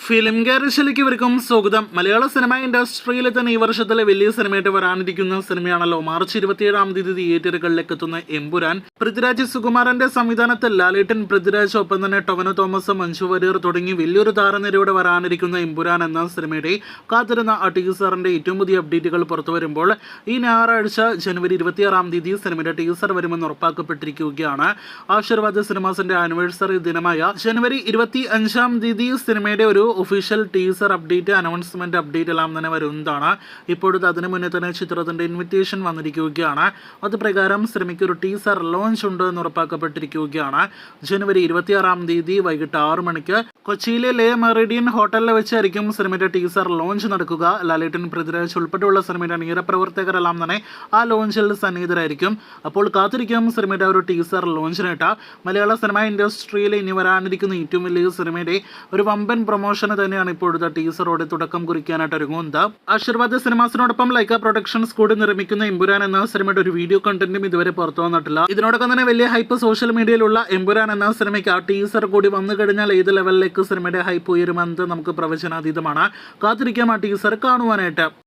Film ഗാരേജിലേക്ക് ഇവർക്കും സ്വാഗതം. മലയാള cinema ഇൻഡസ്ട്രിയിലെ തന്നെ ഈ വർഷത്തിലെ വലിയ സിനിമയായിട്ട് വരാനിരിക്കുന്ന സിനിമയാണല്ലോ മാർച്ച് 27 തിയേറ്ററുകളിലേക്ക് എത്തുന്ന എമ്പുരാൻ. പൃഥ്വിരാജ് സുകുമാരന്റെ സംവിധാനത്തിൽ ലാലേട്ടൻ, പൃഥ്വിരാജ്, ഒപ്പം തന്നെ ടൊവിനോ തോമസ്, മഞ്ജു വാര്യർ തുടങ്ങി വലിയൊരു താരനിരയോടെ വരാനിരിക്കുന്ന എമ്പുരാൻ എന്ന സിനിമയുടെ കാത്തിരുന്ന ആ ടീസറിന്റെ ഏറ്റവും പുതിയ അപ്ഡേറ്റുകൾ പുറത്തു വരുമ്പോൾ ഈ ഞായറാഴ്ച ജനുവരി 26 സിനിമയുടെ ടീസർ വരുമെന്ന് ഉറപ്പാക്കപ്പെട്ടിരിക്കുകയാണ്. ആശീർവാദ് സിനിമാസിന്റെ ആനിവേഴ്സറി ദിനമായ ജനുവരി 25 സിനിമയുടെ ഒരു official teaser update, announcement update എല്ലാം തന്നെ വരുന്നതാണ്. ഇപ്പോഴത്തെ അതിനു മുന്നേ തന്നെ ചിത്രത്തിന്റെ ഇൻവിറ്റേഷൻ വന്നിരിക്കുകയാണ്. അത് പ്രകാരം സിനിമയ്ക്ക് ഒരു ടീസർ ലോഞ്ച് ഉണ്ട് എന്ന് ഉറപ്പാക്കപ്പെട്ടിരിക്കുകയാണ്. ജനുവരി 26 വൈകിട്ട് 6 മണിക്ക് കൊച്ചിയിലെ ലേ മെറിഡിയൻ ഹോട്ടലിൽ വെച്ചായിരിക്കും സിനിമയുടെ ടീസർ ലോഞ്ച് നടക്കുക. ലാലേട്ടൻ, പൃഥ്വിരാജ് ഉൾപ്പെടെയുള്ള സിനിമയുടെ അണിയറ പ്രവർത്തകരെല്ലാം തന്നെ ആ ലോഞ്ചിൽ സന്നിഹിതരായിരിക്കും. അപ്പോൾ കാത്തിരിക്കും സിനിമയുടെ ഒരു ടീസർ ലോഞ്ചിനായിട്ട്. മലയാള സിനിമ ഇൻഡസ്ട്രിയിൽ ഇനി വരാനിരിക്കുന്ന ഏറ്റവും വലിയ സിനിമയുടെ ഒരു വമ്പൻ പ്രൊമോഷന് തന്നെയാണ് ഇപ്പോഴത്തെ ടീസറോടെ തുടക്കം കുറിക്കാനായിട്ട് ഒരുങ്ങുന്നത്. ആശീർവാദ് സിനിമാസിനോടൊപ്പം ലൈക്ക പ്രൊഡക്ഷൻസ് കൂടി നിർമ്മിക്കുന്ന എമ്പുരാൻ എന്ന സിനിമയുടെ ഒരു വീഡിയോ കണ്ടന്റും ഇതുവരെ പുറത്തു വന്നിട്ടില്ല. ഇതിനോടൊപ്പം തന്നെ വലിയ ഹൈപ്പ് സോഷ്യൽ മീഡിയയിലുള്ള എമ്പുരാൻ എന്ന സിനിമയ്ക്ക് ആ ടീസർ കൂടി വന്നു കഴിഞ്ഞാൽ ഏത് ലെവലിലേക്ക് സിനിമയുടെ ഹൈപ്പ് ഉയരുമെന്നത് നമുക്ക് പ്രവചനാതീതമാണ്. കാത്തിരിക്കാം ആ ടീസർ കാണുവാനായിട്ട്.